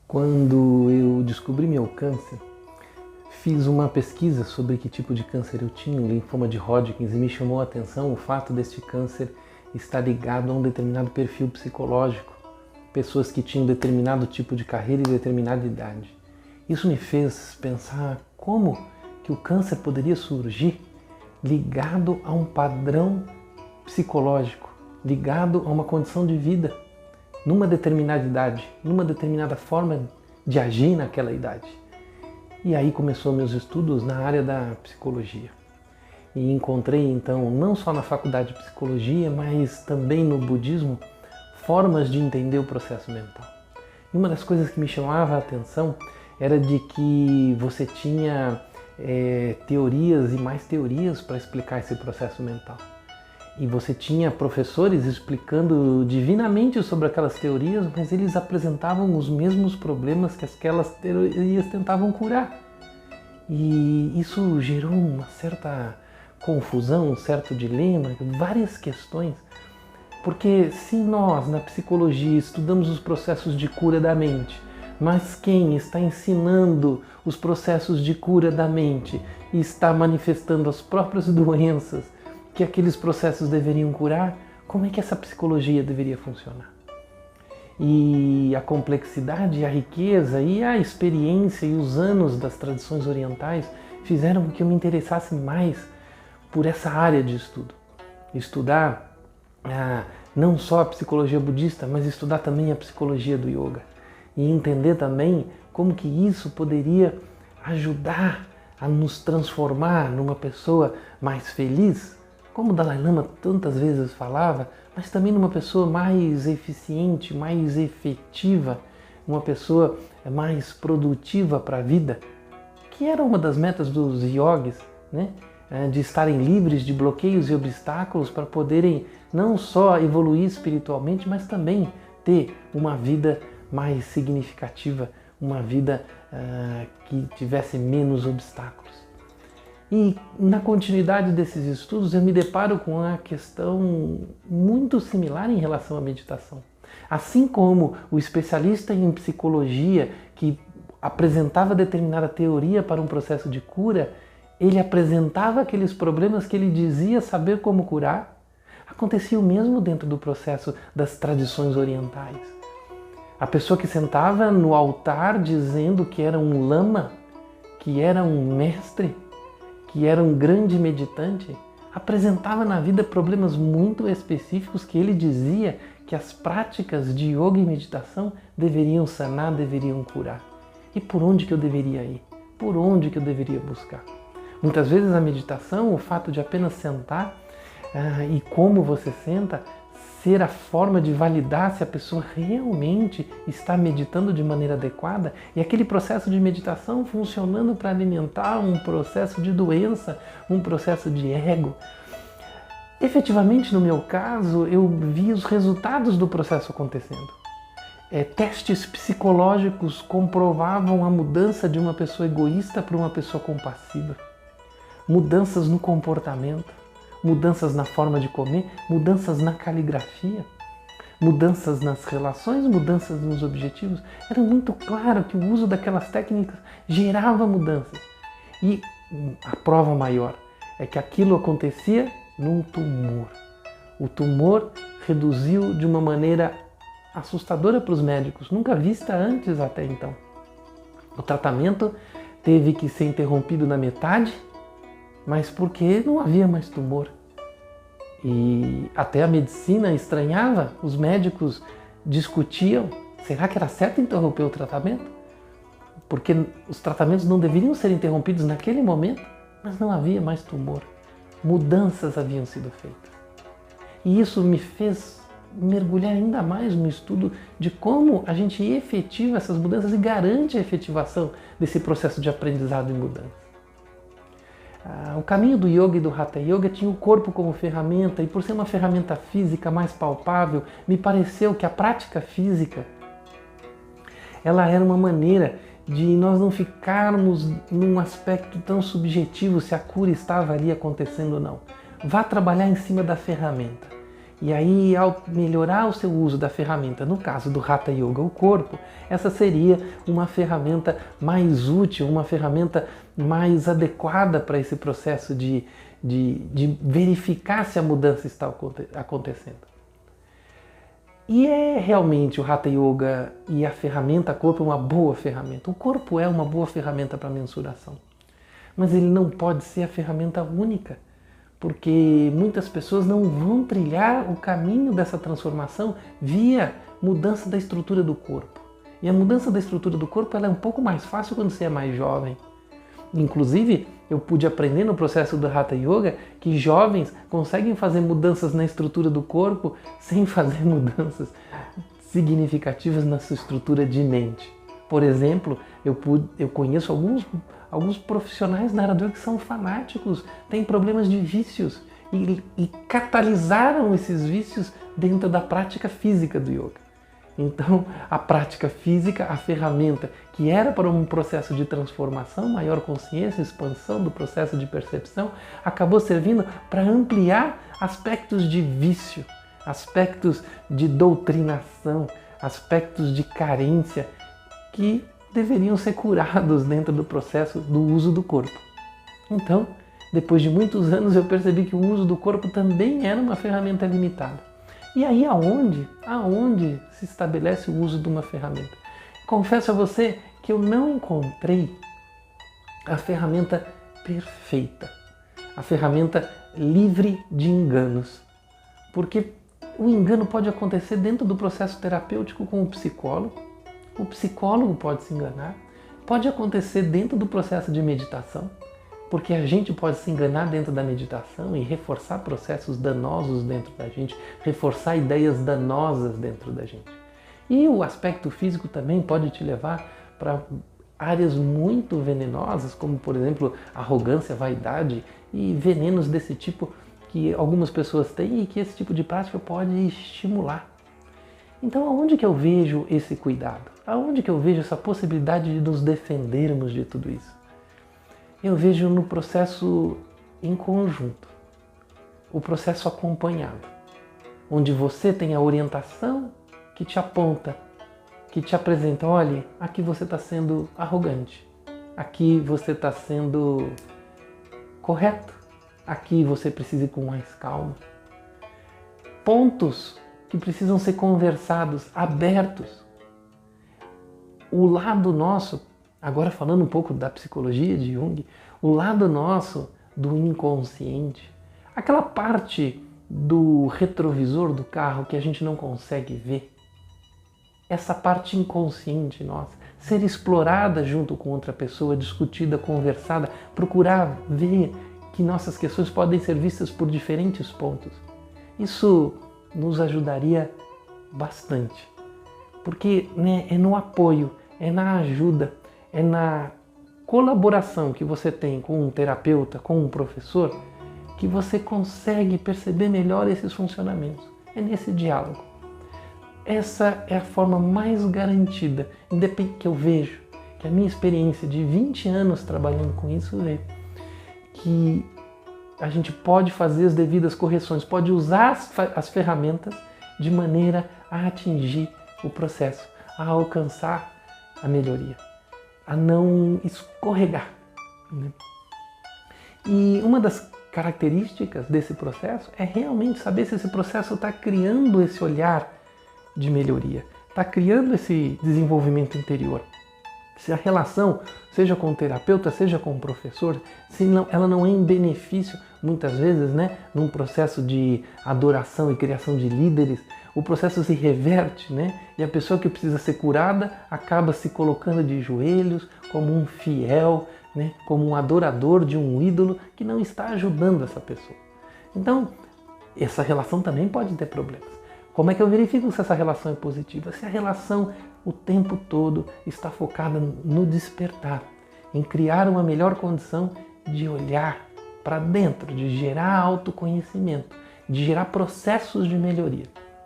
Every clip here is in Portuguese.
Quando eu descobri meu câncer, fiz uma pesquisa sobre que tipo de câncer eu tinha, o linfoma de Hodgkin, e me chamou a atenção o fato deste câncer estar ligado a um determinado perfil psicológico, pessoas que tinham determinado tipo de carreira e determinada idade. Isso me fez pensar como que o câncer poderia surgir ligado a um padrão psicológico, ligado a uma condição de vida, numa determinada idade, numa determinada forma de agir naquela idade. E aí começou meus estudos na área da psicologia. E encontrei então, não só na faculdade de psicologia, mas também no budismo, formas de entender o processo mental. E uma das coisas que me chamava a atenção era de que você tinha teorias e mais teorias para explicar esse processo mental. E você tinha professores explicando divinamente sobre aquelas teorias, mas eles apresentavam os mesmos problemas que aquelas teorias tentavam curar. E isso gerou uma certa confusão, um certo dilema, várias questões. Porque se nós, na psicologia, estudamos os processos de cura da mente, mas quem está ensinando os processos de cura da mente e está manifestando as próprias doenças que aqueles processos deveriam curar, como é que essa psicologia deveria funcionar? E a complexidade, a riqueza e a experiência e os anos das tradições orientais fizeram com que eu me interessasse mais por essa área de estudo. Estudar não só a psicologia budista, mas estudar também a psicologia do yoga. E entender também como que isso poderia ajudar a nos transformar numa pessoa mais feliz, como o Dalai Lama tantas vezes falava, mas também numa pessoa mais eficiente, mais efetiva, uma pessoa mais produtiva para a vida, que era uma das metas dos yogis, né? De estarem livres de bloqueios e obstáculos para poderem não só evoluir espiritualmente, mas também ter uma vida mais significativa, uma vida que tivesse menos obstáculos. E na continuidade desses estudos eu me deparo com uma questão muito similar em relação à meditação. Assim como o especialista em psicologia que apresentava determinada teoria para um processo de cura, ele apresentava aqueles problemas que ele dizia saber como curar, acontecia o mesmo dentro do processo das tradições orientais. A pessoa que sentava no altar dizendo que era um lama, que era um mestre, que era um grande meditante, apresentava na vida problemas muito específicos que ele dizia que as práticas de yoga e meditação deveriam sanar, deveriam curar. E por onde que eu deveria ir? Por onde que eu deveria buscar? Muitas vezes a meditação, o fato de apenas sentar e como você senta, ser a forma de validar se a pessoa realmente está meditando de maneira adequada e aquele processo de meditação funcionando para alimentar um processo de doença, um processo de ego. Efetivamente, no meu caso, eu vi os resultados do processo acontecendo. Testes psicológicos comprovavam a mudança de uma pessoa egoísta para uma pessoa compassiva. Mudanças no comportamento. Mudanças na forma de comer, mudanças na caligrafia, mudanças nas relações, mudanças nos objetivos. Era muito claro que o uso daquelas técnicas gerava mudanças. E a prova maior é que aquilo acontecia num tumor. O tumor reduziu de uma maneira assustadora para os médicos, nunca vista antes até então. O tratamento teve que ser interrompido na metade, mas porque não havia mais tumor. E até a medicina estranhava, os médicos discutiam, será que era certo interromper o tratamento? Porque os tratamentos não deveriam ser interrompidos naquele momento, mas não havia mais tumor. Mudanças haviam sido feitas. E isso me fez mergulhar ainda mais no estudo de como a gente efetiva essas mudanças e garante a efetivação desse processo de aprendizado e mudança. O caminho do yoga e do hatha yoga tinha o corpo como ferramenta, e por ser uma ferramenta física mais palpável, me pareceu que a prática física ela era uma maneira de nós não ficarmos num aspecto tão subjetivo se a cura estava ali acontecendo ou não. Vá trabalhar em cima da ferramenta. E aí, ao melhorar o seu uso da ferramenta, no caso do Hatha Yoga, o corpo, essa seria uma ferramenta mais útil, uma ferramenta mais adequada para esse processo de verificar se a mudança está acontecendo. E é realmente o Hatha Yoga e a ferramenta corpo uma boa ferramenta. O corpo é uma boa ferramenta para mensuração, mas ele não pode ser a ferramenta única, porque muitas pessoas não vão trilhar o caminho dessa transformação via mudança da estrutura do corpo. E a mudança da estrutura do corpo ela é um pouco mais fácil quando você é mais jovem. Inclusive, eu pude aprender no processo do Hatha Yoga que jovens conseguem fazer mudanças na estrutura do corpo sem fazer mudanças significativas na sua estrutura de mente. Por exemplo, eu conheço alguns profissionais na área do yoga que são fanáticos, têm problemas de vícios e catalisaram esses vícios dentro da prática física do yoga. Então, a prática física, a ferramenta que era para um processo de transformação, maior consciência, expansão do processo de percepção, acabou servindo para ampliar aspectos de vício, aspectos de doutrinação, aspectos de carência que deveriam ser curados dentro do processo do uso do corpo. Então, depois de muitos anos, eu percebi que o uso do corpo também era uma ferramenta limitada. E aí aonde se estabelece o uso de uma ferramenta? Confesso a você que eu não encontrei a ferramenta perfeita, a ferramenta livre de enganos. Porque o engano pode acontecer dentro do processo terapêutico com o psicólogo pode se enganar, pode acontecer dentro do processo de meditação, porque a gente pode se enganar dentro da meditação e reforçar processos danosos dentro da gente, reforçar ideias danosas dentro da gente. E o aspecto físico também pode te levar para áreas muito venenosas, como por exemplo arrogância, vaidade e venenos desse tipo que algumas pessoas têm e que esse tipo de prática pode estimular. Então aonde que eu vejo esse cuidado? Aonde que eu vejo essa possibilidade de nos defendermos de tudo isso? Eu vejo no processo em conjunto, o processo acompanhado, onde você tem a orientação que te aponta, que te apresenta, olha, aqui você está sendo arrogante, aqui você está sendo correto, aqui você precisa ir com mais calma. Pontos que precisam ser conversados, abertos. O lado nosso, agora falando um pouco da psicologia de Jung, o lado nosso do inconsciente, aquela parte do retrovisor do carro que a gente não consegue ver, essa parte inconsciente nossa, ser explorada junto com outra pessoa, discutida, conversada, procurar ver que nossas questões podem ser vistas por diferentes pontos. Isso nos ajudaria bastante, porque é no apoio, é na ajuda, é na colaboração que você tem com um terapeuta, com um professor, que você consegue perceber melhor esses funcionamentos. É nesse diálogo. Essa é a forma mais garantida, que eu vejo, que a minha experiência de 20 anos trabalhando com isso é que a gente pode fazer as devidas correções, pode usar as ferramentas de maneira a atingir o processo, a alcançar a melhoria, a não escorregar. E uma das características desse processo é realmente saber se esse processo está criando esse olhar de melhoria, está criando esse desenvolvimento interior. Se a relação, seja com o terapeuta, seja com o professor, ela não é em benefício, muitas vezes, num processo de adoração e criação de líderes, o processo se reverte, e a pessoa que precisa ser curada acaba se colocando de joelhos como um fiel, como um adorador de um ídolo que não está ajudando essa pessoa. Então, essa relação também pode ter problemas. Como é que eu verifico se essa relação é positiva? Se a relação o tempo todo está focada no despertar, em criar uma melhor condição de olhar para dentro, de gerar autoconhecimento, de gerar processos de melhoria.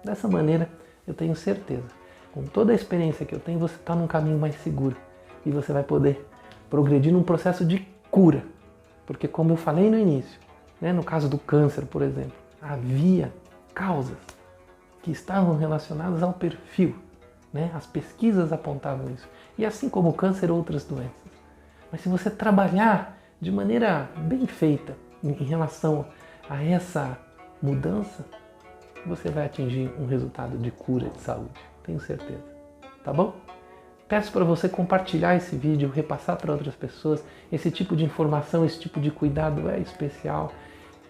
Dessa maneira, eu tenho certeza, com toda a experiência que eu tenho, você está num caminho mais seguro e você vai poder progredir num processo de cura. Porque como eu falei no início, no caso do câncer, por exemplo, havia causas que estavam relacionadas ao perfil, né? As pesquisas apontavam isso. E assim como o câncer, outras doenças. Mas se você trabalhar de maneira bem feita em relação a essa mudança, você vai atingir um resultado de cura de saúde, tenho certeza. Tá bom? Peço para você compartilhar esse vídeo, repassar para outras pessoas. Esse tipo de informação, esse tipo de cuidado é especial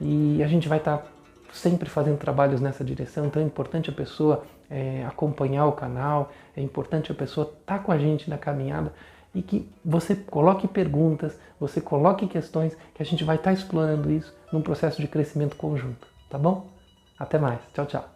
e a gente vai estar sempre fazendo trabalhos nessa direção, então é importante a pessoa acompanhar o canal, é importante a pessoa estar com a gente na caminhada e que você coloque perguntas, você coloque questões, que a gente vai estar explorando isso num processo de crescimento conjunto, tá bom? Até mais, tchau, tchau.